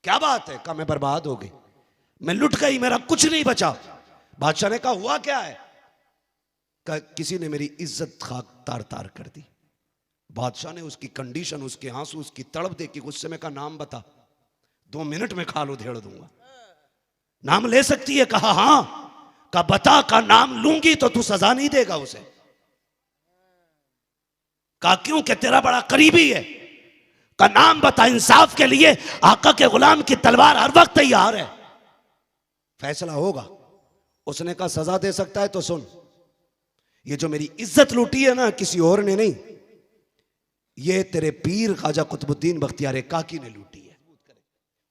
क्या बात है? कहा मैं बर्बाद हो गई, मैं लुट गई, मेरा कुछ नहीं बचा। बादशाह ने कहा हुआ क्या है? कहा किसी ने मेरी इज्जत खाक तार तार कर दी। बादशाह ने उसकी कंडीशन, उसके आंसू, उसकी तड़प देखी। गुस्से में कहा नाम बता, 2 मिनट में खाल उधेड़ दूंगा। नाम ले सकती है? कहा हां। कहा बता। का नाम लूंगी तो तू सजा नहीं देगा उसे? कहा क्यों? कि तेरा बड़ा करीबी है। का नाम बता, इंसाफ के लिए आका के गुलाम की तलवार हर वक्त तैयार है, फैसला होगा। उसने कहा सजा दे सकता है तो सुन, ये जो मेरी इज्जत लूटी है ना, किसी और ने नहीं, ये तेरे पीर ख्वाजा कुतुबुद्दीन बख्तियार काकी ने लूटी है।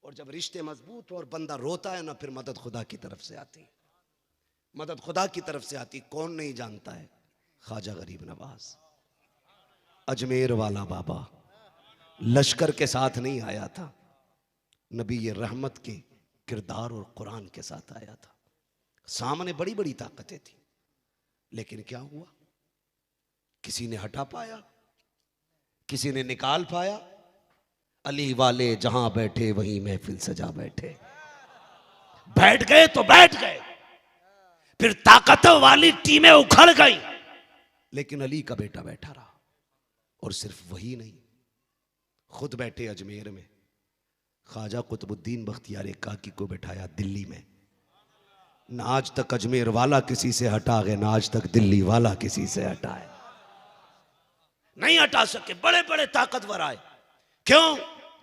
और जब रिश्ते मजबूत हो और बंदा रोता है ना, फिर मदद खुदा की तरफ से आती है। मदद खुदा की तरफ से आती। कौन नहीं जानता है ख्वाजा गरीब नवाज, अजमेर वाला बाबा। लश्कर के साथ नहीं आया था, नबी ये रहमत के किरदार और कुरान के साथ आया था। सामने बड़ी बड़ी ताकतें थी, लेकिन क्या हुआ? किसी ने हटा पाया, किसी ने निकाल पाया। अली वाले जहां बैठे वहीं महफिल सजा बैठे। बैठ गए तो बैठ गए, फिर ताकतों वाली टीमें उखड़ गई, लेकिन अली का बेटा बैठा रहा। और सिर्फ वही नहीं, खुद बैठे अजमेर में, ख्वाजा कुतुबुद्दीन बख्तियार काकी को बैठाया दिल्ली में। ना आज तक अजमेर वाला किसी से हटा गए, ना आज तक दिल्ली वाला किसी से हटा है, नहीं हटा सके। बड़े बड़े ताकतवर आए, क्यों?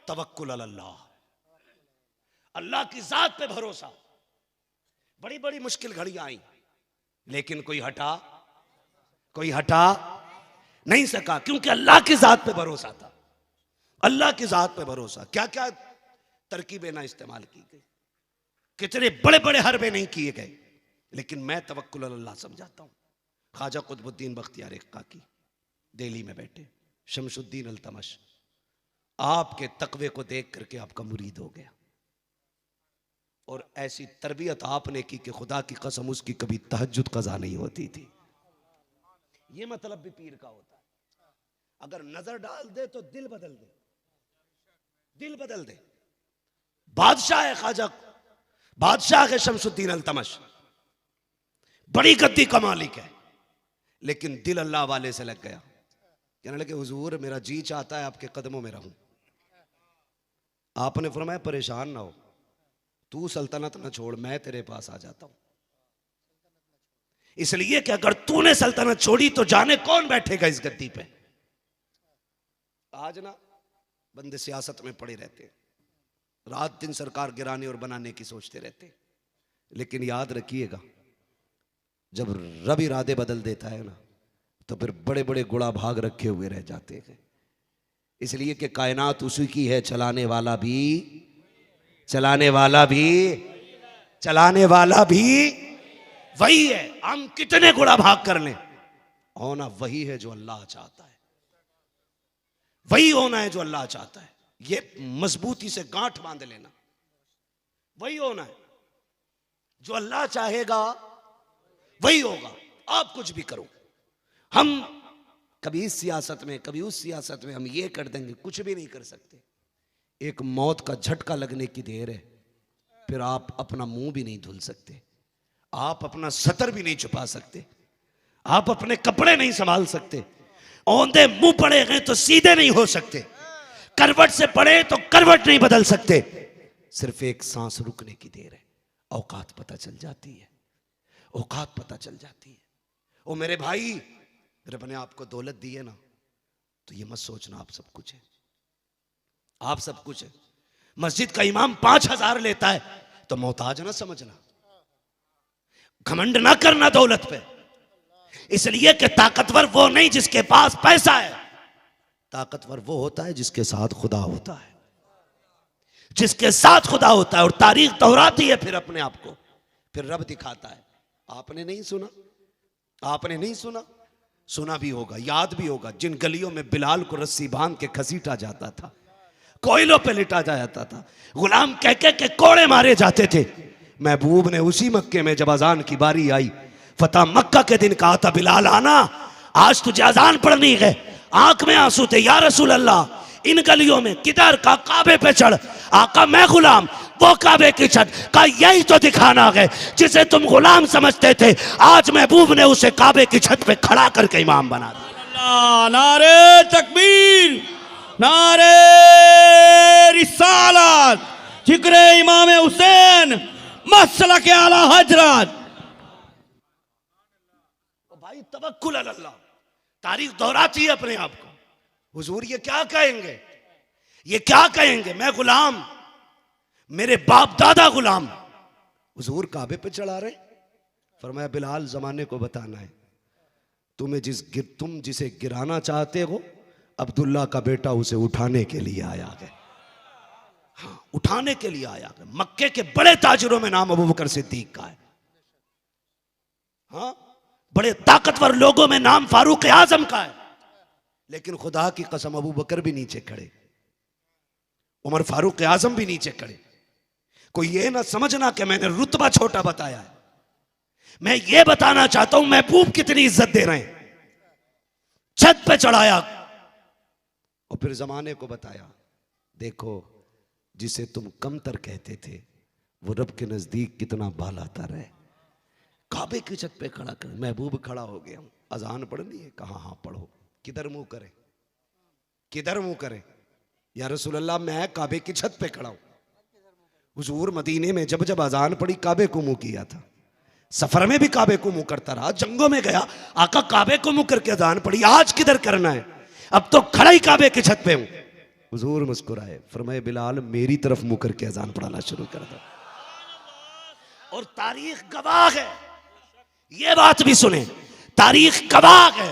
तवक्कुल अल्लाह, अल्लाह की जात पे भरोसा। बड़ी बड़ी मुश्किल घड़ियां आई, लेकिन कोई हटा नहीं सका, क्योंकि अल्लाह की जात पे भरोसा था। अल्लाह की जात पे भरोसा। क्या क्या तरकीबें ना इस्तेमाल की गई, कितने बड़े बड़े हरबे नहीं किए गए, लेकिन मैं तवक्कुल अल्लाह समझाता हूं। ख्वाजा कुतुबुद्दीन बख्तियार काकी दिल्ली में बैठे, शमशुद्दीन अल्तमश आपके तकवे को देख करके आपका मुरीद हो गया, और ऐसी तरबियत आपने की कि खुदा की कसम उसकी कभी तहज्जुद कज़ा नहीं होती थी। ये मतलब भी पीर का होता है, अगर नजर डाल दे तो दिल बदल दे, दिल बदल दे। बादशाह है ख्वाजा, बादशाह है शमशुद्दीन अल्तमश, बड़ी गद्दी का मालिक है, लेकिन दिल अल्लाह वाले से लग गया। कहने लगे हुजूर मेरा जी चाहता है आपके कदमों में रहूं। आपने फरमाया परेशान ना हो, तू सल्तनत ना छोड़, मैं तेरे पास आ जाता हूं। इसलिए कि अगर तूने सल्तनत छोड़ी तो जाने कौन बैठेगा इस गद्दी पे। आज ना बंदे सियासत में पड़े रहते हैं, रात दिन सरकार गिराने और बनाने की सोचते रहते हैं, लेकिन याद रखिएगा जब रब इरादे बदल देता है ना, तो फिर बड़े बड़े गुड़ा भाग रखे हुए रह जाते हैं। इसलिए कि कायनात उसी की है, चलाने वाला भी वही है। हम कितने गुड़ा भाग कर लें, होना वही है जो अल्लाह चाहता है, वही होना है जो अल्लाह चाहता है। ये मजबूती से गांठ बांध लेना, वही होना है जो अल्लाह चाहेगा, वही होगा। आप कुछ भी करो, हम कभी इस सियासत में कभी उस सियासत में हम ये कर देंगे, कुछ भी नहीं कर सकते। एक मौत का झटका लगने की देर है, फिर आप अपना मुंह भी नहीं धुल सकते, आप अपना सतर भी नहीं छुपा सकते, आप अपने कपड़े नहीं संभाल सकते, औंधे मुंह पड़े गए तो सीधे नहीं हो सकते, करवट से पड़े तो करवट नहीं बदल सकते। सिर्फ एक सांस रुकने की देर है, औकात पता चल जाती है, औकात पता चल जाती है। ओ मेरे भाई, रब ने आपको दौलत दी है ना, तो ये मत सोचना आप सब कुछ है, आप सब कुछ है। मस्जिद का इमाम 5000 लेता है तो मोहताज ना समझना, घमंड ना करना दौलत पे। इसलिए कि ताकतवर वो नहीं जिसके पास पैसा है, ताकतवर वो होता है जिसके साथ खुदा होता है, जिसके साथ खुदा होता है। और तारीख दोहराती है फिर अपने आप को, फिर रब दिखाता है। आपने नहीं सुना, आपने नहीं सुना, सुना भी होगा, याद भी होगा, जिन गलियों में बिलाल को रस्सी बांध के घसीटा जाता था, कोयलों पे लिटा जाता था, गुलाम कह के कोड़े मारे जाते थे। महबूब ने उसी मक्के में जब अजान की बारी आई, फतह मक्का के दिन कहा था बिलाल आना, आज तुझे अजान पढ़नी है। आंख में आंसू थे, या रसूल अल्लाह इन गलियों में किधर का काबे पे चढ़, आका मैं गुलाम, वो काबे की छत का यही तो दिखाना है जिसे तुम गुलाम समझते थे, आज महबूब ने उसे काबे की छत पे खड़ा करके इमाम बना दिया। नारे तकबीर, नारे रिसालत, जिक्र इमाम हुसैन मसलक आला हजरत। भाई तवक्कुल अल्लाह, तारीख दोहराती है अपने आप को। हुजूर ये क्या कहेंगे, ये क्या कहेंगे, मैं गुलाम, मेरे बाप दादा गुलाम, हुजूर काबे पे चढ़ा रहे। फरमाया बिलाल जमाने को बताना है, तुम जिसे गिराना चाहते हो, अब्दुल्ला का बेटा उसे उठाने के लिए आया है। हाँ, उठाने के लिए आया है। मक्के के बड़े ताजिरों में नाम अबू बकर सिद्दीक का है। हाँ, बड़े ताकतवर लोगों में नाम फारूक आजम का है, लेकिन खुदा की कसम अबू बकर भी नीचे खड़े, उमर फारूक आजम भी नीचे खड़े। कोई ये ना समझना कि मैंने रुतबा छोटा बताया है, मैं ये बताना चाहता हूं महबूब कितनी इज्जत दे रहे हैं। छत पे चढ़ाया और फिर जमाने को बताया, देखो जिसे तुम कमतर कहते थे वो रब के नजदीक कितना बालातर है। काबे की छत पे खड़ा कर, महबूब खड़ा हो गया, अजान पढ़नी है, कहा हाँ पढ़ो, किधर मुंह करे, किधर मुंह करे, या रसूल अल्लाह मैं काबे की छत पे खड़ा हूं। हुजूर मदीने में जब जब अजान पड़ी काबे को मुंह किया था, सफर में भी काबे को मुंह करता रहा, जंगों में गया आका काबे को मुंह करके अजान पड़ी, आज किधर करना है, अब तो खड़ा ही काबे की छत पे हूं। हुजूर मुस्कुराए, फरमाए बिलाल मेरी तरफ मुंह करके अजान पढ़ाना शुरू कर दो। और तारीख गवाह है, ये बात भी सुने, तारीख गवाह है,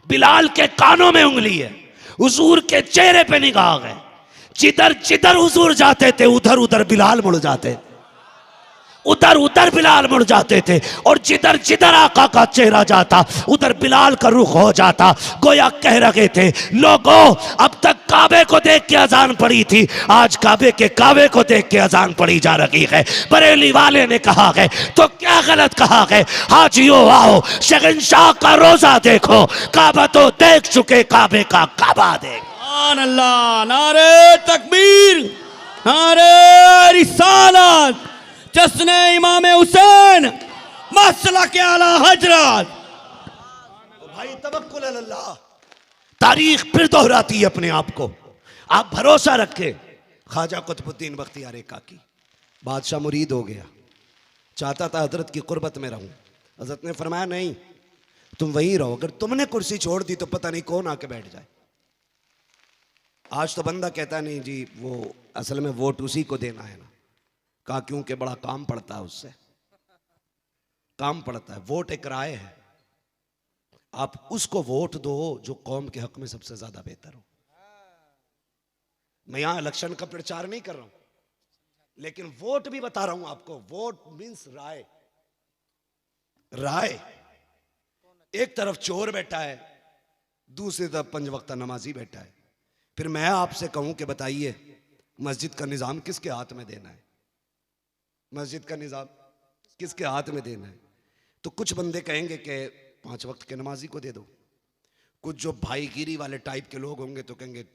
बिलाल के कानों में उंगली है, हुजूर के चेहरे पे निगाह है, जिधर जिधर हुजूर जाते थे उधर उधर बिलाल मुड़ जाते, उधर उधर बिलाल मुड़ जाते थे, और जिधर जिधर आका का चेहरा जाता उधर बिलाल का रुख हो जाता। गोया कह रहे थे लोगों अब तक काबे को देख के अजान पड़ी थी, आज काबे के काबे को देख के अजान पड़ी जा रही है। बरेली वाले ने कहा है तो क्या गलत कहा है, हाजियो आओ शहंशाह का रोजा देखो, काबा तो देख चुके काबे का काबा देख। अल्लाह, नारे तकबीर, नारे रिसालत, जश्न इमाम हुसैन मसलक आला हजरत। भाई तवक्कुल अल्लाह, तारीख फिर दोहराती है अपने आप को, आप भरोसा रखें। ख्वाजा कुतुबुद्दीन बख्तियार काकी बादशाह मुरीद हो गया, चाहता था हजरत की कुर्बत में रहूं, हजरत ने फरमाया नहीं तुम वहीं रहो, अगर तुमने कुर्सी छोड़ दी तो पता नहीं कौन आके बैठ जाए। आज तो बंदा कहता नहीं जी वो असल में वोट उसी को देना है ना, कहा क्योंकि बड़ा काम पड़ता है, उससे काम पड़ता है, वोट एक राय है, आप उसको वोट दो जो कौम के हक में सबसे ज्यादा बेहतर हो। मैं यहां इलेक्शन का प्रचार नहीं कर रहा हूं, लेकिन वोट भी बता रहा हूं आपको, वोट मींस राय। राय, एक तरफ चोर बैठा है, दूसरी तरफ पंज वक्ता नमाजी बैठा है, फिर मैं आपसे कहूं कि बताइए मस्जिद का निजाम किसके हाथ में देना है, मस्जिद का निजाम किसके हाथ में देना है। तो कुछ बंदे कहेंगे कि 5 वक्त के नमाजी को दे दो, कुछ जो भाईगिरी वाले टाइप के लोग होंगे तो कहेंगे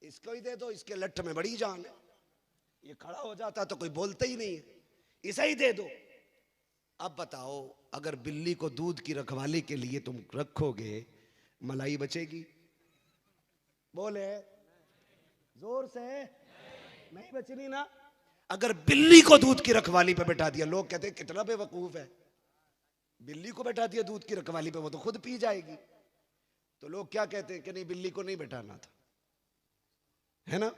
इसको ही दे दो, इसके लठ में बड़ी जान है, ये खड़ा हो जाता तो कोई बोलता ही नहीं है, इसे ही दे दो। अब बताओ अगर बिल्ली को दूध की रखवाली के लिए तुम रखोगे, मलाई बचेगी? बोले जोर से, नहीं बचनी ना। अगर बिल्ली को दूध की रखवाली पे बैठा दिया, लोग कहते हैं कितना बेवकूफ है, बिल्ली को बैठा दिया दूध की रखवाली पे, वो तो खुद पी जाएगी। तो लोग क्या कहते हैं कि नहीं बिल्ली को नहीं बैठाना था, है ना।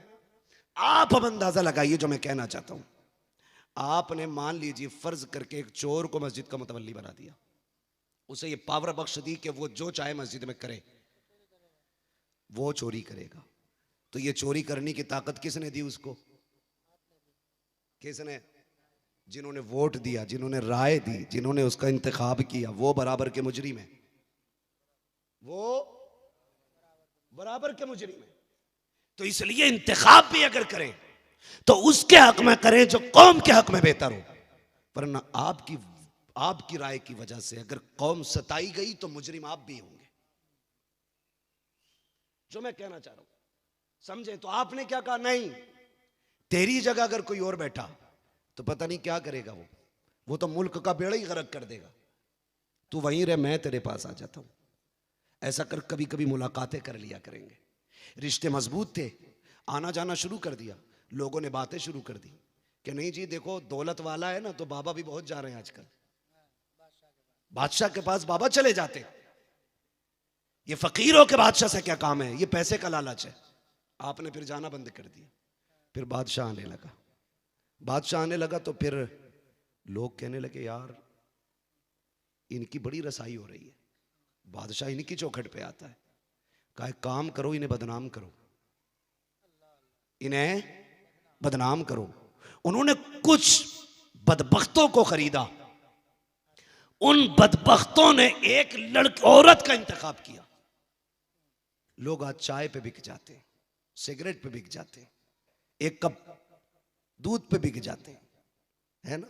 आप अब अंदाजा लगाइए जो मैं कहना चाहता हूं। आपने मान लीजिए फर्ज करके एक चोर को मस्जिद का मुतवल्ली बना दिया, उसे ये पावर बख्श दी कि वो जो चाहे मस्जिद में करे, वो चोरी करेगा। तो ये चोरी करने की ताकत किसने दी उसको? किसने? जिन्होंने वोट दिया, जिन्होंने राय दी, जिन्होंने उसका इंतखाब किया, वो बराबर के मुजरिम है, वो बराबर के मुजरिम है। तो इसलिए इंतखाब भी अगर करें तो उसके हक में करें जो कौम के हक में बेहतर हो, वरना आपकी राय की वजह से अगर कौम सताई गई तो मुजरिम आप भी होंगे। जो मैं कहना चाह रहा हूं समझे। तो आपने क्या कहा, नहीं तेरी जगह अगर कोई और बैठा तो पता नहीं क्या करेगा वो तो मुल्क का बेड़ा ही गर्क कर देगा। तू वहीं रह, मैं तेरे पास आ जाता हूं। ऐसा कर कभी कभी मुलाकातें कर लिया करेंगे। रिश्ते मजबूत थे, आना जाना शुरू कर दिया, लोगों ने बातें शुरू कर दी कि नहीं जी देखो दौलत वाला है ना, तो बाबा भी बहुत जा रहे हैं आजकल, बादशाह के पास बाबा चले जाते। ये फकीरों के बादशाह से क्या काम है, ये पैसे का लालच है। आपने फिर जाना बंद कर दिया। फिर बादशाह आने लगा, बादशाह आने लगा तो फिर लोग कहने लगे यार इनकी बड़ी रसाई हो रही है। बादशाह इनकी चौखट पे आता है, कहा काम करो इन्हें बदनाम करो, इन्हें बदनाम करो। उन्होंने कुछ बदबख्तों को खरीदा, उन बदबख्तों ने एक लड़की औरत का इंतखाब किया। लोग आज चाय पे बिक जाते हैं, सिगरेट पे बिक जाते हैं, एक कप दूध पे बिक जाते हैं, है ना।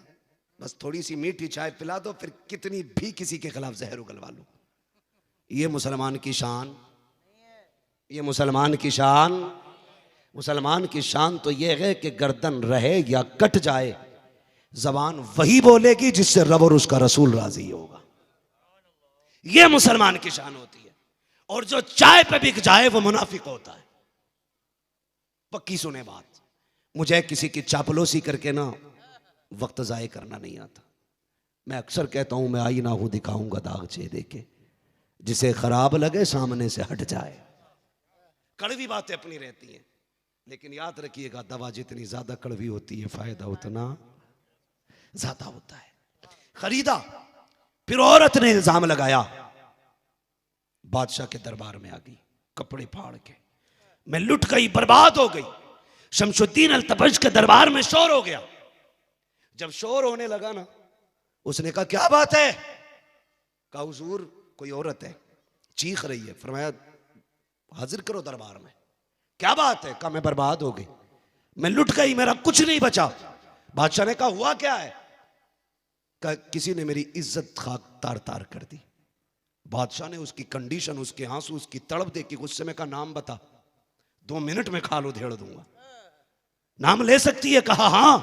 बस थोड़ी सी मीठी चाय पिला दो, फिर कितनी भी किसी के खिलाफ जहर उगलवा लो। ये मुसलमान की शान, ये मुसलमान की शान। मुसलमान की शान तो ये है कि गर्दन रहे या कट जाए, जबान वही बोलेगी जिससे रब और उसका रसूल राजी होगा। ये मुसलमान की शान होती है। और जो चाय पे बिक जाए वो मुनाफिक होता है। पक्की सुने बात, मुझे किसी की चापलूसी करके ना वक्त जाए करना नहीं आता। मैं अक्सर कहता हूं मैं आईना हूं दिखाऊंगा दाग चेहरे के, जिसे खराब लगे सामने से हट जाए। कड़वी बातें अपनी रहती हैं, लेकिन याद रखिएगा दवा जितनी ज्यादा कड़वी होती है फायदा उतना ज्यादा होता है। खरीदा, फिर औरत ने इल्जाम लगाया, बादशाह के दरबार में आ गई कपड़े फाड़ के, मैं लुट गई, बर्बाद हो गई। शमशुद्दीन अल्तबश के दरबार में शोर हो गया। जब शोर होने लगा ना, उसने कहा क्या बात है, कहा हुजूर कोई औरत है चीख रही है। फरमाया हाजिर करो दरबार में। क्या बात है, कहा मैं बर्बाद हो गई, मैं लुट गई, मेरा कुछ नहीं बचा। बादशाह ने कहा हुआ क्या है, कहा किसी ने मेरी इज्जत खाक तार तार कर दी। बादशाह ने उसकी कंडीशन, उसके आंसू, उसकी तड़प देखी, गुस्से में कहा नाम बता, 2 मिनट में खाल उधेड़ दूंगा। नाम ले सकती है, कहा हां।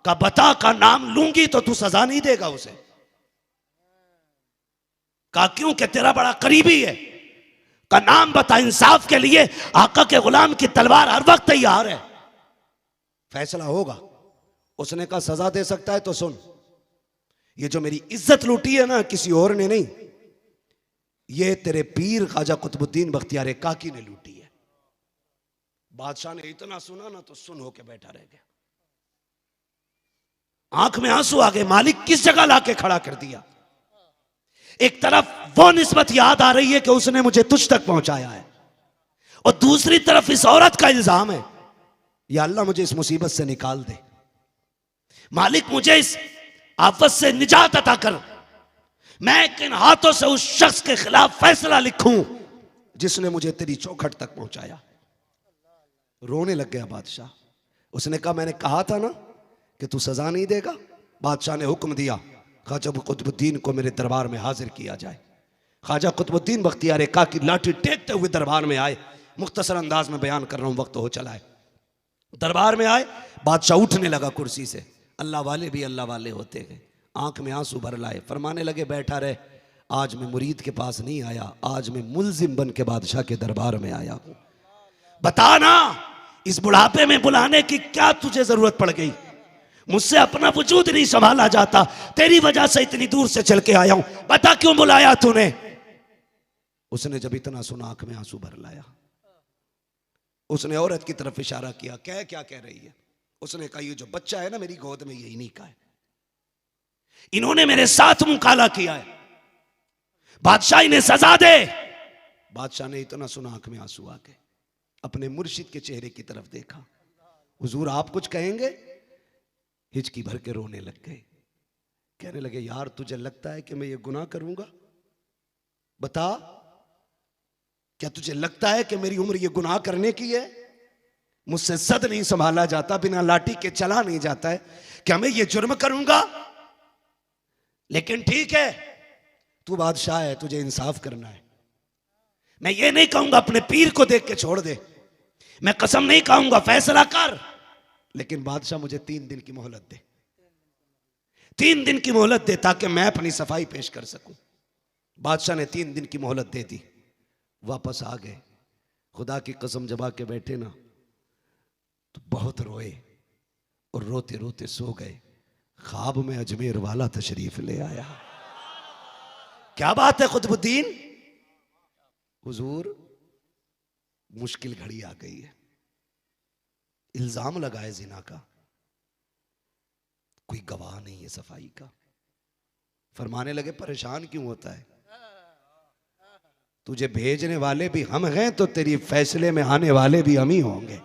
कहा बता, का नाम लूंगी तो तू सजा नहीं देगा उसे। कहा क्यों, कि तेरा बड़ा करीबी है। का नाम बता, इंसाफ के लिए आका के गुलाम की तलवार हर वक्त तैयार है, फैसला होगा। उसने कहा सजा दे सकता है तो सुन, ये जो मेरी इज्जत लूटी है ना किसी और ने नहीं, ये तेरे पीर ख्वाजा कुतुबुद्दीन बख्तियार काकी ने लूटी है। बादशाह ने इतना सुना ना तो सुन होके बैठा रह गया, आंख में आंसू आ गए। मालिक किस जगह लाके खड़ा कर दिया। एक तरफ वो निस्बत याद आ रही है कि उसने मुझे तुझ तक पहुंचाया है, और दूसरी तरफ इस औरत का इल्जाम है। या अल्लाह मुझे इस मुसीबत से निकाल दे, मालिक मुझे इस आफत से निजात अता कर। मैं किन हाथों से उस शख्स के खिलाफ फैसला लिखूं जिसने मुझे तेरी चौखट तक पहुंचाया। रोने लग गया बादशाह। उसने कहा मैंने कहा था ना कि तू सजा नहीं देगा। बादशाह ने हुक्म दिया ख्वाजा कुतुबुद्दीन को मेरे दरबार में हाजिर किया जाए। ख्वाजा कुतुबुद्दीन बख्तियार काकी लाठी टेकते हुए दरबार में आए। मुख्तसर अंदाज में बयान कर रहा हूं, वक्त हो चला है। दरबार में आए, बादशाह उठने लगा कुर्सी से। अल्लाह वाले भी अल्लाह वाले होते हैं, आंख में आंसू भर लाए, फरमाने लगे बैठा रहे, आज मैं मुरीद के पास नहीं आया, आज मैं मुल्जिम बन के बादशाह के दरबार में आया हूं। बता ना इस बुढ़ापे में बुलाने की क्या तुझे जरूरत पड़ गई। मुझसे अपना वजूद नहीं संभाला जाता, तेरी वजह से इतनी दूर से चल के आया हूं, बता क्यों बुलाया तूने। उसने जब इतना सुना आंख में आंसू भर लाया। उसने औरत की तरफ इशारा किया, क्या कह रही है। उसने कहा ये जो बच्चा है ना मेरी गोद में, ये इन्हीं का है, इन्होंने मेरे साथ मुकाला किया है, बादशाह इन्हें सजा दे। बादशाह ने इतना सुना आंख में आंसू आ गए, अपने मुर्शिद के चेहरे की तरफ देखा। हुजूर आप कुछ कहेंगे। हिचकी भर के रोने लग गए। कहने लगे यार तुझे लगता है कि मैं ये गुनाह करूंगा, बता क्या तुझे लगता है कि मेरी उम्र ये गुनाह करने की है। मुझसे सद नहीं संभाला जाता, बिना लाठी के चला नहीं जाता है, क्या मैं ये जुर्म करूंगा। लेकिन ठीक है तू बादशाह है, तुझे इंसाफ करना है, मैं ये नहीं कहूंगा अपने पीर को देख के छोड़ दे, मैं कसम नहीं खाऊंगा, फैसला कर, लेकिन बादशाह मुझे 3 दिन की मोहलत दे, 3 दिन की मोहलत दे ताकि मैं अपनी सफाई पेश कर सकूं। बादशाह ने 3 दिन की मोहलत दे दी, वापस आ गए। खुदा की कसम जब आके बैठे ना तो बहुत रोए और रोते रोते सो गए। ख्वाब में अजमेर वाला तशरीफ ले आया। क्या बात है कुतुबुद्दीन, हुजूर मुश्किल घड़ी आ गई है, इल्जाम लगाए जिना का, कोई गवाह नहीं है सफाई का। फरमाने लगे परेशान क्यों होता है, तुझे भेजने वाले भी हम हैं तो तेरी फैसले में आने वाले भी हम ही होंगे,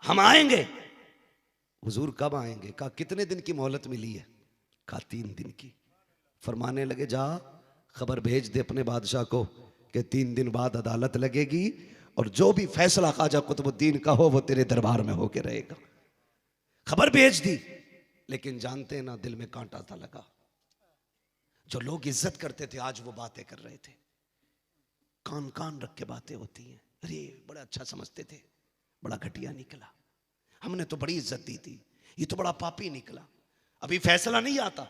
हम आएंगे। हुजूर कब आएंगे? कहा कितने दिन की मोहलत मिली है? कहा 3 दिन की। फरमाने लगे जा खबर भेज दे अपने बादशाह को कि 3 दिन बाद अदालत लगेगी और जो भी फैसला ख्वाजा कुतुबुद्दीन का हो वो तेरे दरबार में होके रहेगा। खबर भेज दी, लेकिन जानते ना दिल में कांटा सा लगा। जो लोग इज्जत करते थे आज वो बातें कर रहे थे, कान कान रख के बातें होती हैं। अरे बड़ा अच्छा समझते थे, बड़ा घटिया निकला, हमने तो बड़ी इज्जत दी थी, ये तो बड़ा पापी निकला। अभी फैसला नहीं आता।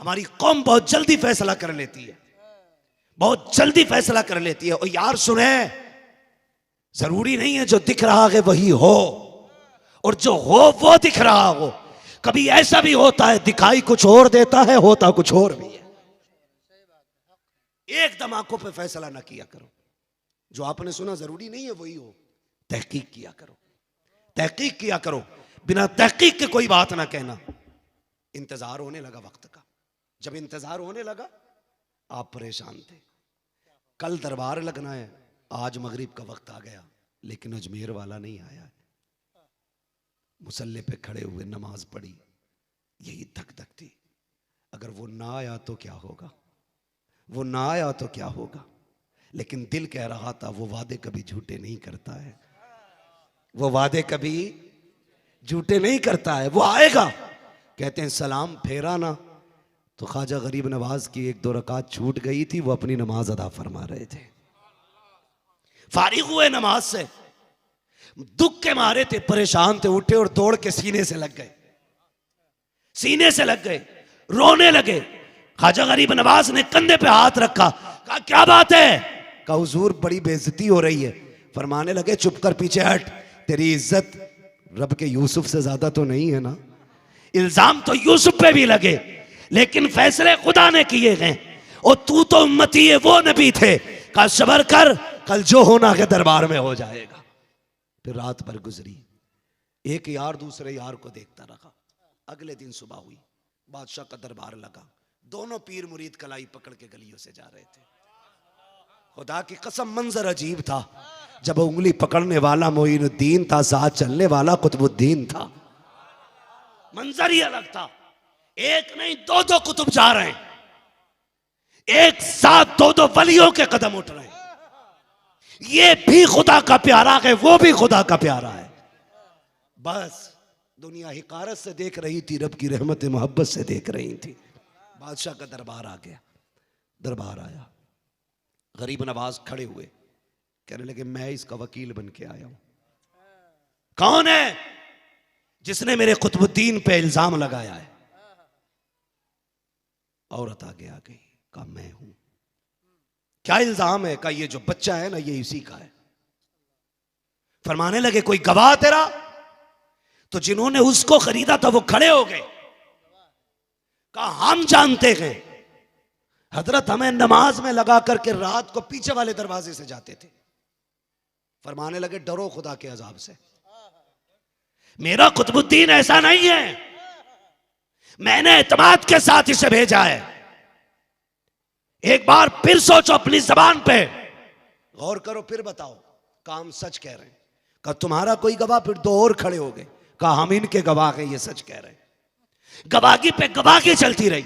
हमारी कौम बहुत जल्दी फैसला कर लेती है, बहुत जल्दी फैसला कर लेती है। और यार सुने, जरूरी नहीं है जो दिख रहा है वही हो, और जो हो वो दिख रहा हो। कभी ऐसा भी होता है दिखाई कुछ और देता है, होता कुछ और भी है। एकदम आंखों पे फैसला ना किया करो, जो आपने सुना जरूरी नहीं है वही हो। तहकीक किया करो, तहकीक किया करो, बिना तहकीक के कोई बात ना कहना। इंतजार होने लगा वक्त का, जब इंतजार होने लगा आप परेशान थे। कल दरबार लगना है, आज मगरिब का वक्त आ गया, लेकिन अजमेर वाला नहीं आया। मुसल्ले पे खड़े हुए नमाज पढ़ी, यही धक धक थी। अगर वो ना आया तो क्या होगा, वो ना आया तो क्या होगा। लेकिन दिल कह रहा था वो वादे कभी झूठे नहीं करता है, वो वादे कभी झूठे नहीं करता है, वो आएगा। कहते हैं सलाम फेरा ना तो ख्वाजा गरीब नवाज की 1-2 रकात छूट गई थी, वो अपनी नमाज अदा फरमा रहे थे। फारिग हुए नमाज से, दुख के मारे थे, परेशान थे, उठे और दौड़ के सीने से लग गए, सीने से लग गए, रोने लगे। ख्वाजा गरीब नवाज ने कंधे पे हाथ रखा, कहा क्या बात है? कहा हुजूर बड़ी बेइज्जती हो रही है। फरमाने लगे चुप कर, पीछे हट, तेरी इज्जत रब के यूसुफ से ज्यादा तो नहीं है ना। इल्जाम तो यूसुफ पे भी लगे, लेकिन फैसले खुदा ने किए गए, और तू तो उम्मती है, वो नबी थे। कहा सबर कर, कल जो होना के दरबार में हो जाएगा। फिर रात भर गुजरी, एक यार दूसरे यार को देखता रहा। अगले दिन सुबह हुई, बादशाह का दरबार लगा, दोनों पीर मुरीद कलाई पकड़ के गलियों से जा रहे थे। खुदा की कसम मंजर अजीब था। जब उंगली पकड़ने वाला मोइनुद्दीन था, साथ चलने वाला कुतुबुद्दीन था। मंजर ही अलग था। एक नहीं 2-2 कुतुब जा रहे हैं, एक साथ 2-2 वलियों के कदम उठ रहे हैं। ये भी खुदा का प्यारा है, वो भी खुदा का प्यारा है। बस दुनिया हिकारत से देख रही थी, रब की रहमत मोहब्बत से देख रही थी। बादशाह का दरबार आ गया, दरबार आया, गरीब नवाज खड़े हुए, कहने लगे मैं इसका वकील बन के आया हूं। कौन है जिसने मेरे कुतुबुद्दीन पे इल्जाम लगाया है? औरत आगे आ गई, कहा मैं हूं। क्या इल्जाम है? कहा ये जो बच्चा है ना ये इसी का है। फरमाने लगे कोई गवाह तेरा? तो जिन्होंने उसको खरीदा था वो खड़े हो गए। कहा हम जानते हैं, हजरत हमें नमाज में लगा करके रात को पीछे वाले दरवाजे से जाते थे। फरमाने लगे डरो खुदा के अजाब से, मेरा कुतुबुद्दीन ऐसा नहीं है, मैंने एतमाद के साथ इसे भेजा है। एक बार फिर सोचो अपनी जबान पे, गौर करो, फिर बताओ काम सच कह रहे हैं। कहा तुम्हारा कोई गवाह? फिर 2 और खड़े हो गए, कहा हम इनके गवाह हैं, ये सच कह रहे हैं। गवाही पे गवाही चलती रही,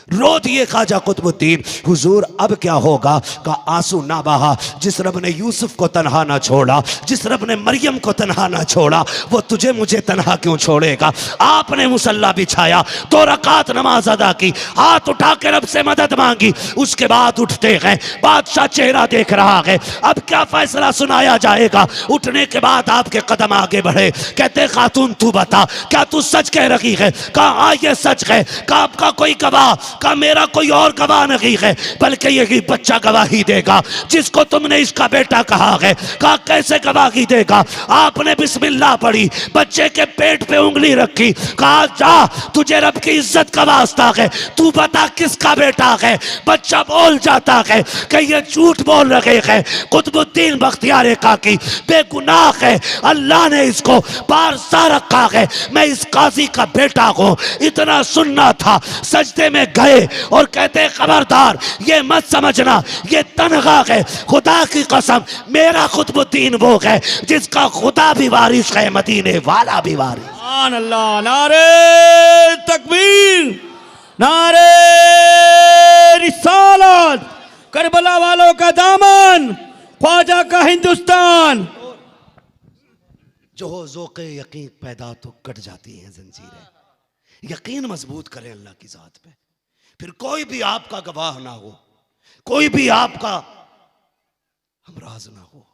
रो दिए ख्वाजा कुतुबुद्दीन, हुजूर अब क्या होगा? का आंसू ना बहा। जिस रब ने यूसुफ को तन्हा ना छोड़ा, जिस रब ने मरियम को तन्हा ना छोड़ा, वो तुझे मुझे तन्हा क्यों छोड़ेगा? आपने मुसल्ला बिछाया, 2 रकात नमाज अदा की, हाथ उठा के रब से मदद मांगी, उसके बाद उठते गए। बादशाह चेहरा देख रहा है, अब क्या फैसला सुनाया जाएगा? उठने के बाद आपके कदम आगे बढ़े, कहते खातून तू बता, क्या तू सच कह रही है? कहा हाँ ये सच है। कहा आपका कोई गवाह? का मेरा कोई और गवाह नहीं है, बल्कि यही बच्चा गवाही देगा जिसको तुमने इसका बेटा कहा है। कहा कैसे गवाही देगा? आपने बिस्मिल्लाह पढ़ी, बच्चे के पेट पे उंगली रखी, कहा जा तुझे रब की इज्जत का वास्ता है, तू बता किसका बेटा है। बच्चा बोल जाता है कि ये झूठ बोल रहे हैं, कुतुबुद्दीन बख्तियार काकी बेगुनाह है, अल्लाह ने इसको पारसा रखा है, मैं इस काजी का बेटा हूं। इतना सुनना था, सजदे में गए और कहते खबरदार ये मत समझना ये तनखा है, खुदा की कसम मेरा कुतुबुद्दीन वो है जिसका खुदा भी वारिस है, मदीने वाला भी वारिस। सुभान अल्लाह, नारे तकबीर, नारे रिसालत, करबला वालों का दामन, ख्वाजा का हिंदुस्तान। जो हो ज़ौक़े यकीन पैदा तो कट जाती हैं जंजीरें। यकीन मजबूत करें अल्लाह की ज़ात पे, फिर कोई भी आपका गवाह ना हो, कोई भी आपका हमराज ना हो,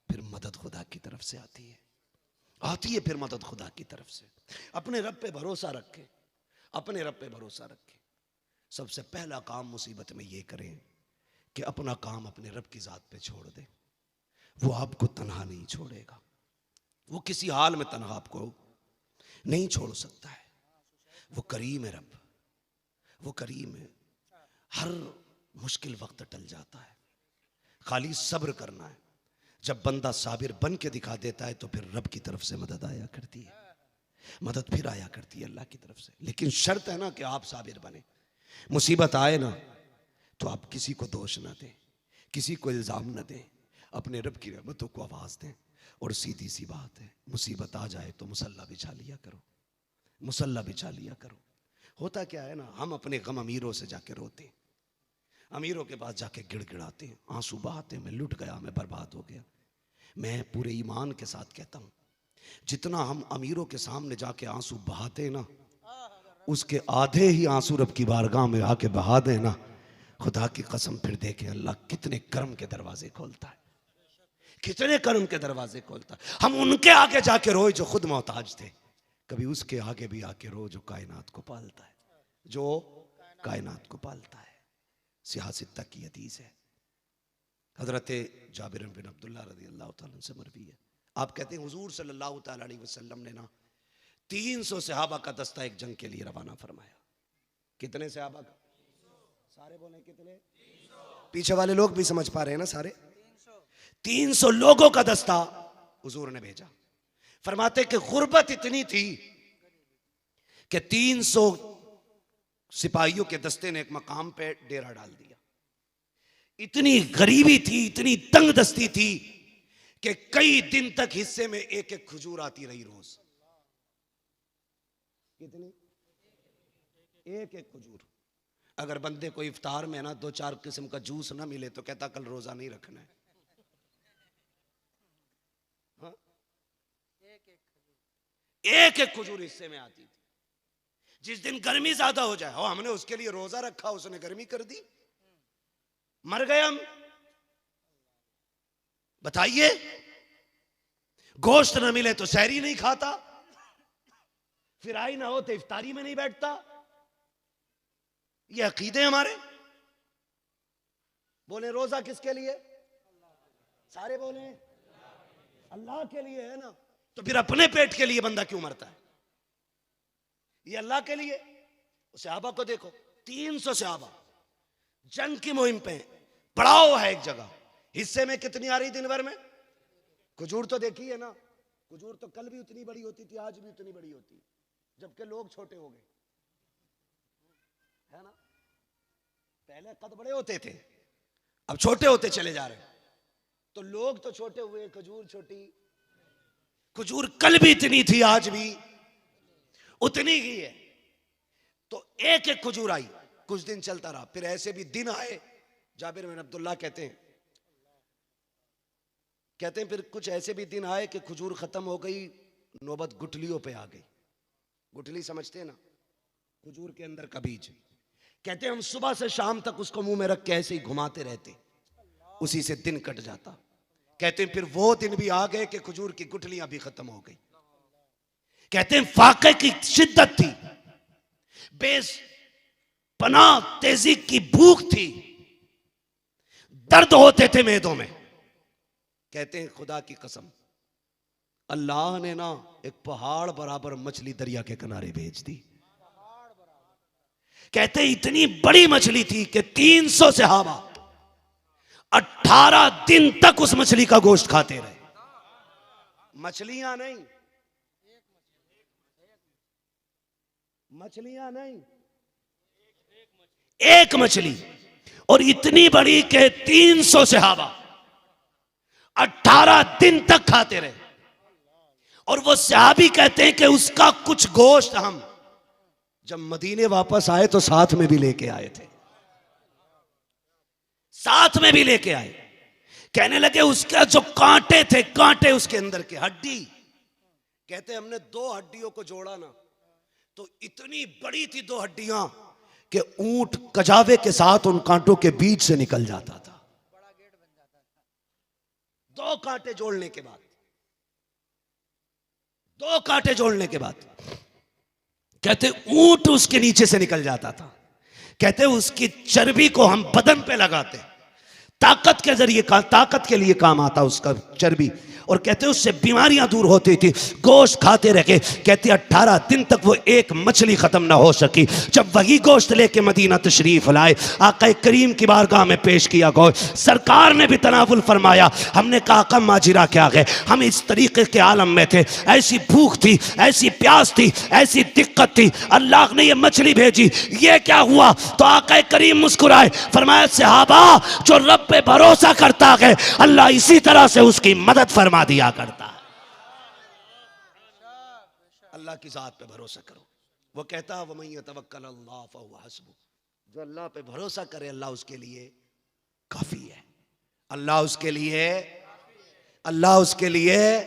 फिर मदद खुदा की तरफ से आती है फिर मदद खुदा की तरफ से। अपने रब पे भरोसा रखें, अपने रब पे भरोसा रखें। सबसे पहला काम मुसीबत में ये करें कि अपना काम अपने रब की ज़ात पे छोड़ दें। वो आपको तन्हा नहीं छोड़ेगा, वो किसी हाल में तन्हा आपको नहीं छोड़ सकता है। वो करीम है रब, वो करीम है, हर मुश्किल वक्त टल जाता है, खाली सब्र करना है। जब बंदा साबिर बन के दिखा देता है तो फिर रब की तरफ से मदद आया करती है, मदद फिर आया करती है अल्लाह की तरफ से। लेकिन शर्त है ना कि आप साबिर बने। मुसीबत आए ना तो आप किसी को दोष ना दें, किसी को इल्ज़ाम ना दें, अपने रब की रहमतों को आवाज़ दें। और सीधी सी बात है, मुसीबत आ जाए तो मुसल्ला बिछा लिया करो, मुसल्ला बिछा लिया करो। होता क्या है ना, हम अपने गम अमीरों से जाके रोते, अमीरों के पास जाके गिड़गिड़ाते हैं, आंसू बहाते, मैं लुट गया, मैं बर्बाद हो गया। मैं पूरे ईमान के साथ कहता हूँ, जितना हम अमीरों के सामने जाके आंसू बहाते ना, उसके आधे ही आंसू रब की बारगाह में आके बहा दे ना, खुदा की कसम फिर देखे अल्लाह कितने कर्म के दरवाजे खोलता है, कितने कर्म के दरवाजे खोलता है। हम उनके आगे जाके रोए जो खुद मोहताज थे, कभी उसके आगे भी आके रो जो कायनात को पालता है, जो कायनात को पालता है। सियासत तक की हदीस है, हजरत जाबिर बिन अब्दुल्ला रज़ी अल्लाह तआला से मरवी है। आप कहते हैं हुजूर सल्लल्लाहु तआला अलैहि वसल्लम ने ना 300 सहाबा का दस्ता एक जंग के लिए रवाना फरमाया। कितने सहाबा का? सारे बोले कितने? 300। पीछे वाले लोग भी समझ पा रहे हैं ना, सारे 300 लोगों का दस्ता हुजूर ने भेजा। फरमाते कि गुर्बत इतनी थी कि 300 सिपाहियों के दस्ते ने एक मकाम पे डेरा डाल दिया। इतनी गरीबी थी, इतनी तंग दस्ती थी कि कई दिन तक हिस्से में एक एक खजूर आती रही रोज। कितनी? एक एक खजूर। अगर बंदे को इफ्तार में ना 2-4 किस्म का जूस ना मिले तो कहता कल रोजा नहीं रखना है। हाँ? एक एक खजूर हिस्से में आती थी। जिस दिन गर्मी ज्यादा हो जाए, हो हमने उसके लिए रोजा रखा, उसने गर्मी कर दी, मर गए हम। बताइए, गोश्त ना मिले तो सहरी नहीं खाता, फिर आई ना हो तो इफ्तारी में नहीं बैठता। ये अकीदे हमारे। बोले रोजा किसके लिए? सारे बोले अल्लाह के लिए है ना, तो फिर अपने पेट के लिए बंदा क्यों मरता है? ये अल्लाह के लिए। सहाबा को देखो, 300 सहाबा जंग की मुहिम पे, पड़ाव है एक जगह, हिस्से में कितनी आ रही दिन भर में? खजूर तो देखी है ना, खजूर तो कल भी उतनी बड़ी होती थी, आज भी उतनी बड़ी होती, जबकि लोग छोटे हो गए, है ना। पहले कद बड़े होते थे, अब छोटे होते चले जा रहे, तो लोग तो छोटे हुए, खजूर छोटी। खजूर कल भी इतनी थी, आज भी उतनी ही है। तो एक एक खजूर आई, कुछ दिन चलता रहा, फिर ऐसे भी दिन आए, जाबिर बिन अब्दुल्लाह कहते हैं फिर कुछ ऐसे भी दिन आए कि खजूर खत्म हो गई, नौबत गुठलियों पे आ गई। गुठली समझते हैं ना, खजूर के अंदर का बीज। कहते हैं हम सुबह से शाम तक उसको मुंह में रख के ऐसे ही घुमाते रहते, उसी से दिन कट जाता। कहते हैं फिर वो दिन भी आ गए कि खजूर की गुठलियां भी खत्म हो गई। कहते हैं फाके की शिद्दत थी, बेपनाह तेजी की भूख थी, दर्द होते थे मेदों में। कहते हैं खुदा की कसम, अल्लाह ने ना एक पहाड़ बराबर मछली दरिया के किनारे भेज दी। कहते हैं इतनी बड़ी मछली थी कि 300 सहाबा 18 दिन तक उस मछली का गोश्त खाते रहे। मछलियां नहीं, एक मछली, और इतनी बड़ी कि 300 सहाबा 18 दिन तक खाते रहे। और वो सहाबी कहते हैं कि उसका कुछ गोश्त हम जब मदीने वापस आए तो साथ में भी लेके आए थे, साथ में भी लेके आए। कहने लगे उसका जो कांटे थे, कांटे उसके अंदर के, हड्डी, कहते हमने 2 हड्डियों को जोड़ा ना तो इतनी बड़ी थी 2 हड्डियां कि ऊंट कजावे के साथ उन कांटों के बीच से निकल जाता था। 2 कांटे जोड़ने के बाद, 2 कांटे जोड़ने के बाद कहते ऊंट उसके नीचे से निकल जाता था। कहते उसकी चर्बी को हम बदन पे लगाते, ताकत के जरिए, ताकत के लिए काम आता उसका चर्बी। और कहते उससे बीमारियां दूर होती थी। गोश्त खाते रहे। कहते 18 दिन तक वो एक मछली खत्म ना हो सकी। जब वही गोश्त लेके मदीना तशरीफ लाए, आका करीम की बारगाह में पेश किया गोश्त, सरकार ने भी तनावुल फरमाया। हमने कहा आका माजिरा क्या है, हम इस तरीके के आलम में थे, ऐसी भूख थी, ऐसी प्यास थी, ऐसी दिक्कत थी, अल्लाह ने ये मछली भेजी, ये क्या हुआ? तो आका करीम मुस्कुराए, फरमाया सहाबा जो रब पे भरोसा करता है अल्लाह इसी तरह से उसकी मदद फरमा दिया करता है। अल्लाह की जात पे भरोसा करो। वो कहता है वमन यतवक्कल अल्लाह फहुव हस्बुह, जो अल्लाह पे भरोसा करे अल्लाह उसके लिए काफी है। अल्लाह उसके लिए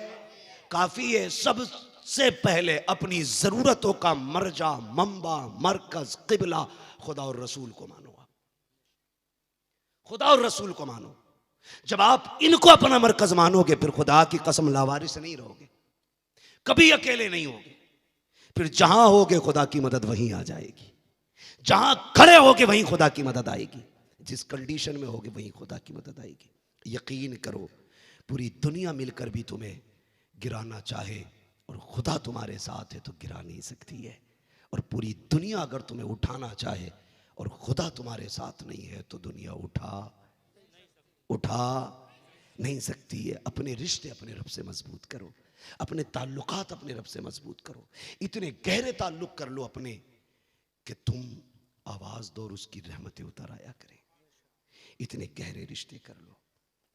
काफी है। सबसे पहले अपनी जरूरतों का मर्जा, मंबा, मरकज, किबला खुदा और रसूल को मानो। खुदा और रसूल को मानो। जब आप इनको अपना मरकज मानोगे फिर खुदा की कसम लावारिस नहीं रहोगे, कभी अकेले नहीं होगे। फिर जहां होगे खुदा की मदद वहीं आ जाएगी, जहां खड़े होगे वहीं खुदा की मदद आएगी, जिस कंडीशन में होगे वहीं खुदा की मदद आएगी। यकीन करो पूरी दुनिया मिलकर भी तुम्हें गिराना चाहे और खुदा तुम्हारे साथ है तो गिरा नहीं सकती है। और पूरी दुनिया अगर तुम्हें उठाना चाहे और खुदा तुम्हारे साथ नहीं है तो दुनिया उठा नहीं सकती है। अपने रिश्ते अपने रब से मजबूत करो, अपने ताल्लुकात अपने रब से मजबूत करो। इतने गहरे ताल्लुक कर लो अपने कि तुम आवाज दो और उसकी रहमतें उतर आया करें। इतने गहरे रिश्ते कर लो,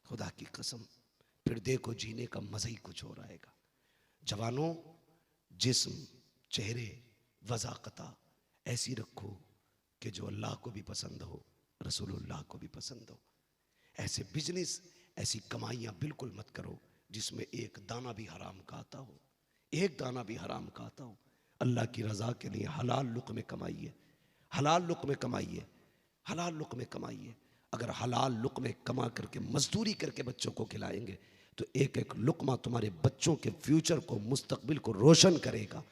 खुदा की कसम फिर देखो जीने का मजा ही कुछ और आएगा। जवानों, जिस्म, चेहरे, वज़ाक़ता ऐसी रखो कि जो अल्लाह को भी पसंद हो, रसूलुल्लाह को भी पसंद हो। ऐसे बिजनेस, ऐसी कमाइयां बिल्कुल मत करो जिसमें एक दाना भी हराम का आता हो, एक दाना भी हराम का आता हो। अल्लाह की रजा के लिए हलाल लुक़्मे कमाइए, हलाल लुक़्मे कमाइए, हलाल लुक़्मे कमाइए। अगर हलाल लुक़्मे कमा करके मजदूरी करके बच्चों को खिलाएंगे तो एक एक लुक़मा तुम्हारे बच्चों के फ्यूचर को, मुस्तकबिल को रोशन करेगा।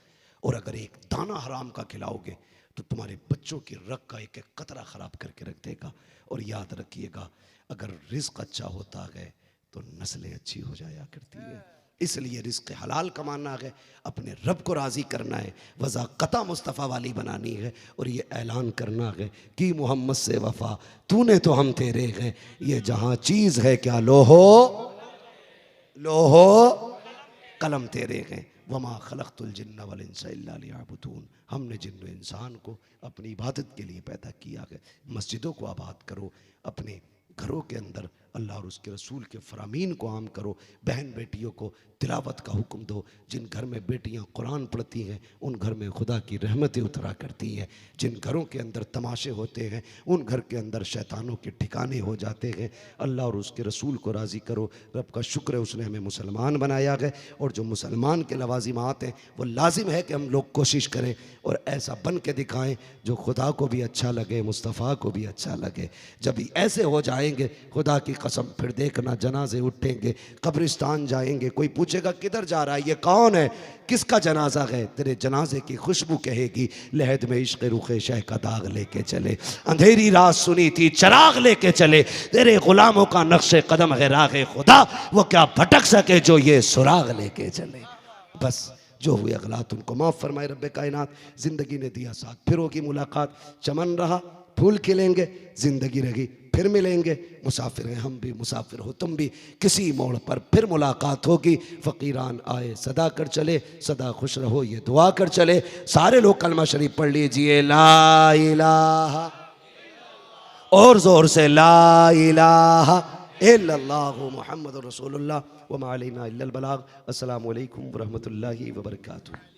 और अगर एक दाना हराम का खिलाओगे तो तुम्हारे बच्चों की रग का एक एक कतरा ख़राब करके रख देगा। और याद रखिएगा अगर रिज़्क़ अच्छा होता है तो नस्लें अच्छी हो जाया करती है। इसलिए रिज़्क़ हलाल कमाना है, अपने रब को राज़ी करना है, वज़ाक़ता मुस्तफ़ा वाली बनानी है और ये ऐलान करना है कि मोहम्मद से वफ़ा तूने तो हम तेरे हैं, ये जहाँ चीज़ है क्या लोहो कलम तेरे हैं। वमा खलक़तुल जिन्ना वल इंसा इल्ला लियअबुदून, हमने जिन्न इंसान को अपनी इबादत के लिए पैदा किया है। मस्जिदों को आबाद करो, अपने घरों के अंदर अल्लाह और उसके रसूल के फरामीन को आम करो। बहन बेटियों को तिलावत का हुक्म दो। जिन घर में बेटियां कुरान पढ़ती हैं उन घर में खुदा की रहमतें उतरा करती हैं। जिन घरों के अंदर तमाशे होते हैं उन घर के अंदर शैतानों के ठिकाने हो जाते हैं। अल्लाह और उसके रसूल को राज़ी करो। रब का शुक्र है उसने हमें मुसलमान बनाया है, और जो मुसलमान के लवाजिमात हैं वो लाजिम है कि हम लोग कोशिश करें और ऐसा बन के दिखाएं जो खुदा को भी अच्छा लगे, मुस्तफ़ा को भी अच्छा लगे। जब ऐसे हो जाएंगे खुदा की कसम फिर देखना जनाजे उठेंगे, कब्रिस्तान जाएंगे, कोई पूछेगा किधर जा रहा है, ये कौन है, किसका जनाजा है, तेरे जनाजे की खुशबू कहेगी लहद में इश्क़ रुखे शह का दाग लेके चले, अंधेरी रात सुनी थी चराग लेके चले, तेरे गुलामों का नक्शे कदम है रागे खुदा, वो क्या भटक सके जो ये सुराग लेके चले। बस जो हुए अगलात उनको माफ़ फरमाए रब्बे कायनात। ज़िंदगी ने दिया साथ, फिर होगी मुलाकात, चमन रहा फूल खिलेंगे, ज़िंदगी रही फिर मिलेंगे। मुसाफिर हैं हम भी, मुसाफिर हो तुम भी, किसी मोड़ पर फिर मुलाकात होगी। फ़कीरान आए सदा कर चले, सदा खुश रहो ये दुआ कर चले। सारे लोग कलमा शरीफ पढ़ लीजिए, ला इलाहा, और ज़ोर से ला इलाहा इल्लल्लाहु मुहम्मदुर रसूलुल्लाह व मा अलैना इल्लल बलाग। अस्सलामु अलैकुम व रहमतुल्लाहि व बरकातुहू।